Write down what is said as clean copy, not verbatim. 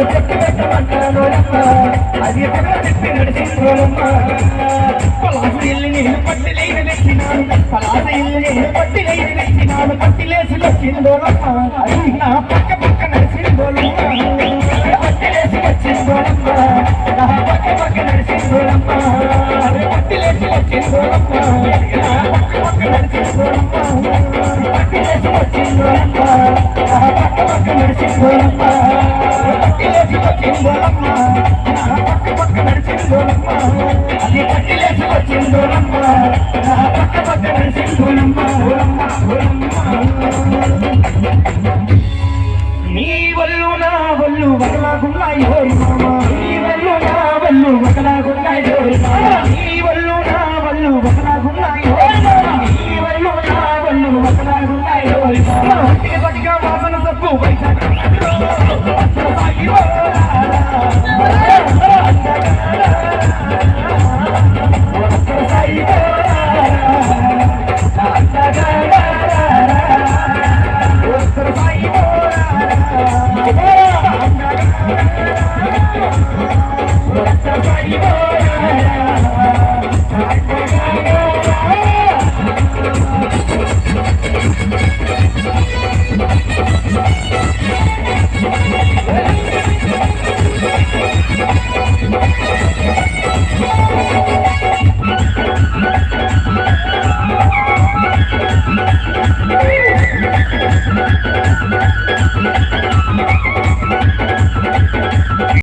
చెప్పి పెట్టమంటానోరమ్మ అది చెప్పి నడిచిందోరమ్మ పలాస ఇల్లు నేను పట్టిలేని తెచ్చినాను పలాస ఇల్లు నేను పట్టిలేని తెచ్చినాను పట్టిలేసి వచ్చిందోరమ్మ అది నా పక్క పక్క నడిచిందోరమ్మ పట్టిలేసి వచ్చిందోరమ్మ నా పక్క పక్క నడిచిందోరమ్మ పట్టిలేసి వచ్చిందోరమ్మ నా పక్క పక్క నడిచిందోరమ్మ పట్టిలేసి వచ్చిందోరమ్మ నా పక్క పక్క నడిచిందోరమ్మ పట్టిలేసి వచ్చిందోరమ్మ నా పక్క పక్క నడిచిందోరమ్మ అది పట్టిలేసి వచ్చిందోరమ్మ నా పక్క పక్క నడిచిందోరమ్మ నీ వల్లు నా వల్లు వదలగున్నాయి ఓరి మామ